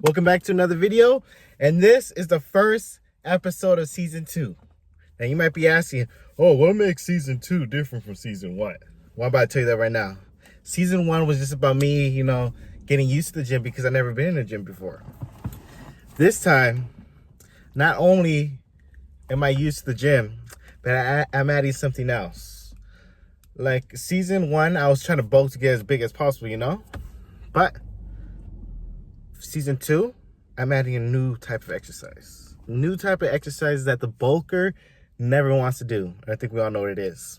Welcome back to another video, and this is the first episode of season 2. Now you might be asking, oh, what makes season 2 different from season 1? Well, I'm about to tell you that right now. Season 1 was just about me, getting used to the gym because I've never been in the gym before. This time, not only am I used to the gym, but I'm adding something else. Like season 1, I was trying to bulk to get as big as possible, but season 2, I'm adding a new type of exercise. New type of exercise that the bulker never wants to do. I think we all know what it is.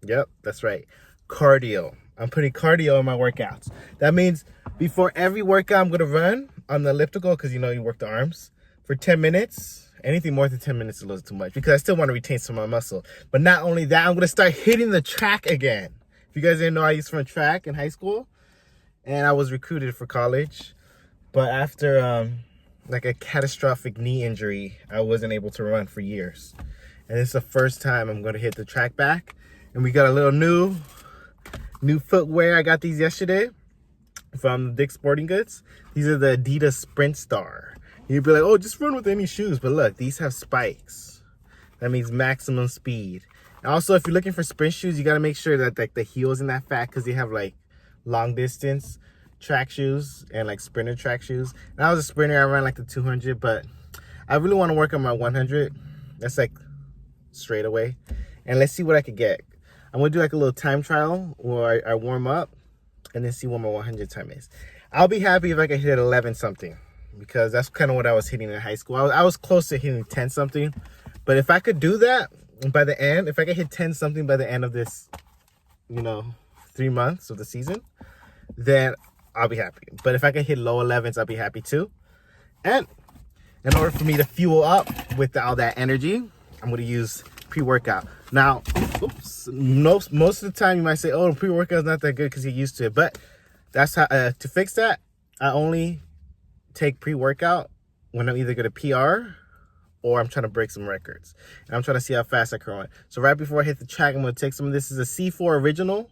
Yep, that's right. Cardio. I'm putting cardio in my workouts. That means before every workout, I'm going to run on the elliptical because, you work the arms for 10 minutes. Anything more than 10 minutes is a little too much because I still want to retain some of my muscle. But not only that, I'm going to start hitting the track again. If you guys didn't know, I used to run track in high school and I was recruited for college. But after a catastrophic knee injury, I wasn't able to run for years. And it's the first time I'm going to hit the track back. And we got a little new footwear. I got these yesterday from Dick's Sporting Goods. These are the Adidas Sprint Star. You'd be like, oh, just run with any shoes. But look, these have spikes. That means maximum speed. And also, if you're looking for sprint shoes, you got to make sure that the heel isn't that fat because they have long distance track shoes and sprinter track shoes. And I was a sprinter. I ran the 200, but I really want to work on my 100. That's straight away. And let's see what I could get. I'm going to do a little time trial where I warm up and then see what my 100 time is. I'll be happy if I can hit 11 something because that's kind of what I was hitting in high school. I was close to hitting 10 something. But if I could do that by the end, if I could hit 10 something by the end of this, 3 months of the season, then I'll be happy. But if I can hit low 11s, I'll be happy too. And in order for me to fuel up with all that energy, I'm going to use pre-workout. Now, most of the time you might say, oh, pre-workout is not that good because you're used to it. But that's how to fix that. I only take pre-workout when I'm either going to PR or I'm trying to break some records. And I'm trying to see how fast I can run. So right before I hit the track, I'm going to take some of this. This is a C4 Original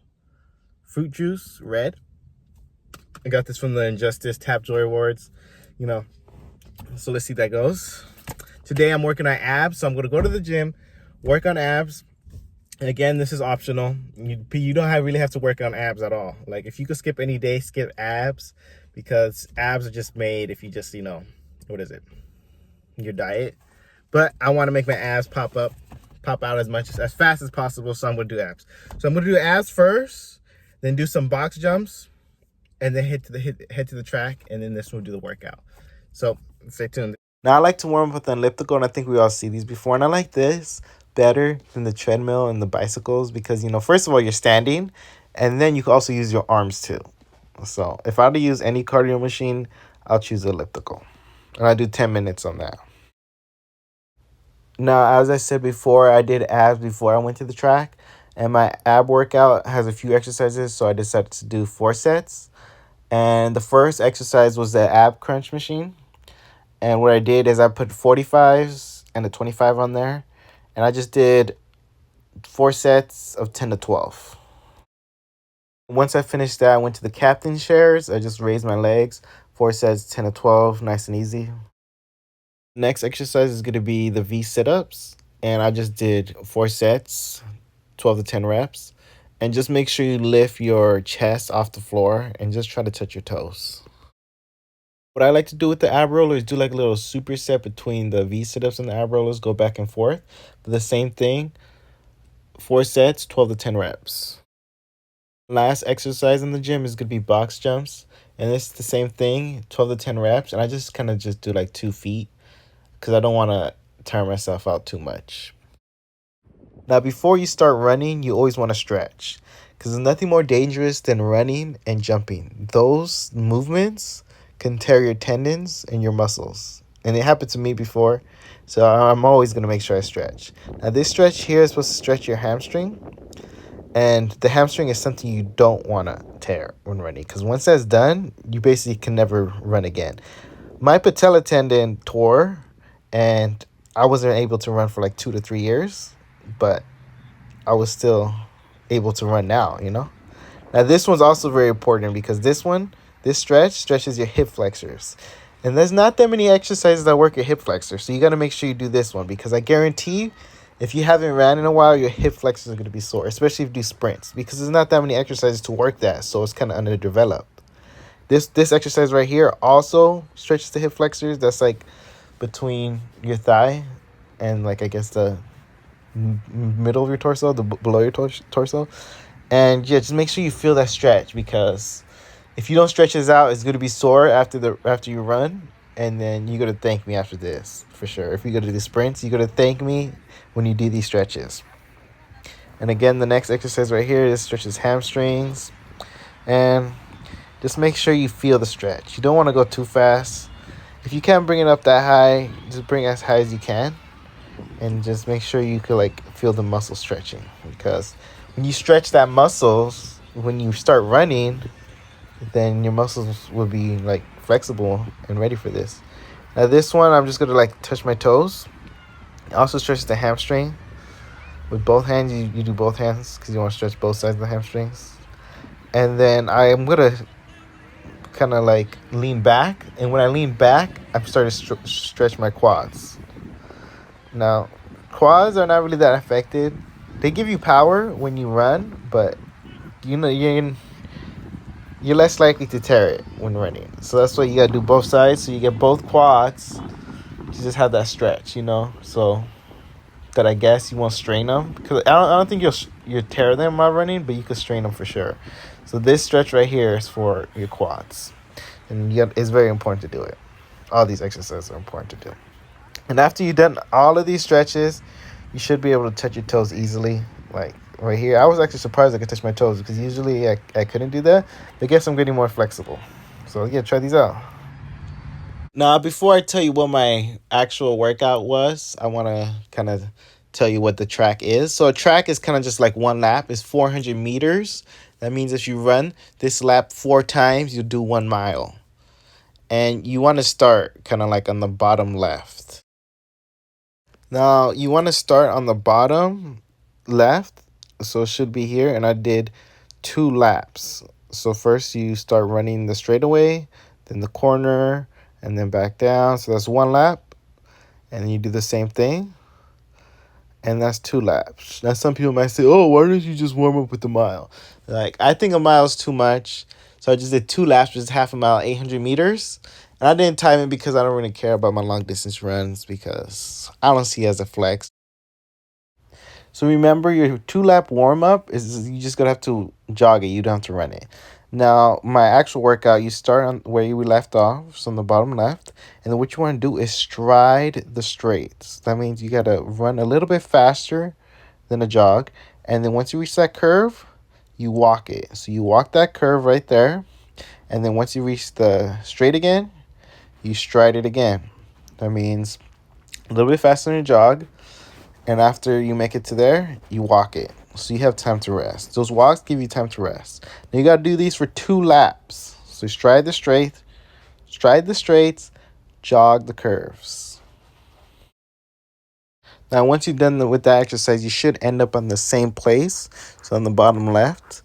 Fruit Juice Red. I got this from the Injustice Tapjoy Awards, So let's see how that goes. Today I'm working on abs, so I'm going to go to the gym, work on abs. And again, this is optional. You don't really have to work on abs at all. If you could skip any day, skip abs because abs are just made if you just, what is it? Your diet. But I want to make my abs pop out as fast as possible, so I'm going to do abs. So I'm going to do abs first, then do some box jumps. And then head to the track, and then this will do the workout. So stay tuned. Now I like to warm up with an elliptical, and I think we all see these before. And I like this better than the treadmill and the bicycles because first of all you're standing, and then you can also use your arms too. So if I had to use any cardio machine, I'll choose the elliptical, and I do 10 minutes on that. Now, as I said before, I did abs before I went to the track, and my ab workout has a few exercises, so I decided to do 4 sets. And the first exercise was the ab crunch machine. And what I did is I put 45s and a 25 on there. And I just did 4 sets of 10 to 12. Once I finished that, I went to the captain chairs. I just raised my legs. 4 sets, 10 to 12, nice and easy. Next exercise is going to be the V sit-ups. And I just did 4 sets, 12 to 10 reps. And just make sure you lift your chest off the floor and just try to touch your toes. What I like to do with the ab roller is do a little superset between the V sit-ups and the ab rollers, go back and forth. But the same thing, 4 sets, 12 to 10 reps. Last exercise in the gym is going to be box jumps. And it's the same thing, 12 to 10 reps. And I just kind of just do 2 feet because I don't want to tire myself out too much. Now, before you start running, you always want to stretch because there's nothing more dangerous than running and jumping. Those movements can tear your tendons and your muscles. And it happened to me before, so I'm always going to make sure I stretch. Now, this stretch here is supposed to stretch your hamstring. And the hamstring is something you don't want to tear when running because once that's done, you basically can never run again. My patella tendon tore, and I wasn't able to run for 2 to 3 years. But I was still able to run now, Now, this one's also very important because this stretch stretches your hip flexors. And there's not that many exercises that work your hip flexor. So you got to make sure you do this one, because I guarantee if you haven't ran in a while, your hip flexors are going to be sore, especially if you do sprints, because there's not that many exercises to work that. So it's kind of underdeveloped. This exercise right here also stretches the hip flexors. That's like between your thigh and like I guess the middle of your torso, below your torso. And yeah, just make sure you feel that stretch, because if you don't stretch this out, it's gonna be sore after you run, and then you're gonna thank me after this for sure. If you go to the sprints, you're gonna thank me when you do these stretches. And again, the next exercise right here, this stretches hamstrings, and just make sure you feel the stretch. You don't want to go too fast. If you can't bring it up that high, just bring it as high as you can, and just make sure you could like feel the muscle stretching, because when you stretch that muscles, when you start running, then your muscles will be like flexible and ready for this. Now this one, I'm just gonna like touch my toes. It also stretches the hamstring. With both hands, you do both hands because you want to stretch both sides of the hamstrings. And then I am gonna kind of like lean back, and when I lean back, I'm starting to stretch my quads. Now, quads are not really that affected. They give you power when you run, but you know you're less likely to tear it when running. So that's why you gotta do both sides, so you get both quads to just have that stretch, you know. So that I guess you won't strain them, because I don't think you'll tear them while running, but you can strain them for sure. So this stretch right here is for your quads, and it's very important to do it. All these exercises are important to do. And after you've done all of these stretches, you should be able to touch your toes easily. Like right here, I was actually surprised I could touch my toes, because usually I couldn't do that. But I guess I'm getting more flexible. So yeah, try these out. Now, before I tell you what my actual workout was, I want to kind of tell you what the track is. So a track is kind of just like one lap. It's 400 meters. That means if you run this lap 4 times, you do 1 mile. And you want to start kind of like on the bottom left. Now, you want to start on the bottom left. So it should be here. And I did 2 laps. So first you start running the straightaway, then the corner, and then back down. So that's 1 lap. And then you do the same thing. And that's 2 laps. Now, some people might say, oh, why don't you just warm up with the mile? Like, I think a mile is too much. So I just did 2 laps, which is half a mile, 800 meters. And I didn't time it because I don't really care about my long distance runs, because I don't see it as a flex. So remember, your 2 lap warm up is you just gonna have to jog it. You don't have to run it. Now, my actual workout, you start on where you left off, so on the bottom left. And then what you want to do is stride the straights. That means you got to run a little bit faster than a jog. And then once you reach that curve, you walk it. So you walk that curve right there. And then once you reach the straight again, you stride it again. That means a little bit faster than a jog. And after you make it to there, you walk it. So you have time to rest. Those walks give you time to rest. Now you got to do these for 2 laps. So stride the straights, jog the curves. Now once you've done with that exercise, you should end up on the same place. So on the bottom left.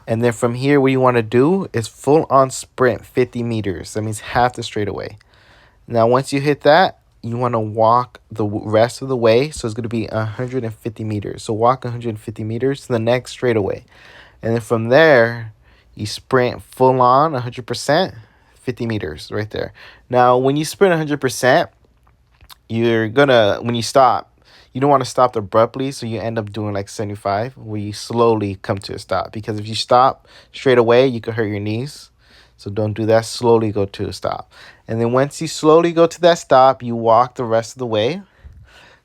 And then from here, what you want to do is full on sprint 50 meters. That means half the straightaway. Now once you hit that, you want to walk the rest of the way. So it's going to be 150 meters. So walk 150 meters to the next straightaway. And then from there, you sprint full on 100%, 50 meters right there. Now, when you sprint 100%, when you stop, you don't want to stop abruptly. So you end up doing like 75, where you slowly come to a stop. Because if you stop straight away, you could hurt your knees. So don't do that. Slowly go to a stop. And then once you slowly go to that stop, you walk the rest of the way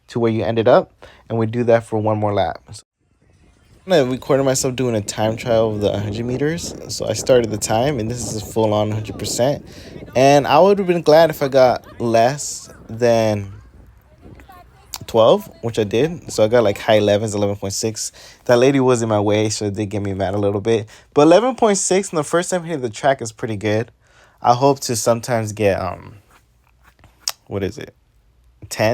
to where you ended up. And we do that for 1 more lap. I'm recording myself doing a time trial of the 100 meters. So I started the time, and this is full on 100%. And I would have been glad if I got less than 12, which I did. So I got like high 11s, 11.6. That lady was in my way, so it did get me mad a little bit. But 11.6 in the first time hitting the track is pretty good. I hope to sometimes get 10.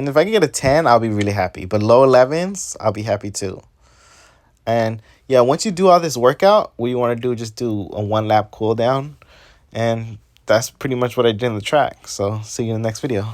If I can get a 10, I'll be really happy. But low 11s, I'll be happy too. And yeah, once you do all this workout, what you want to do, just do a 1 lap cool down. And that's pretty much what I did in the track. So see you in the next video.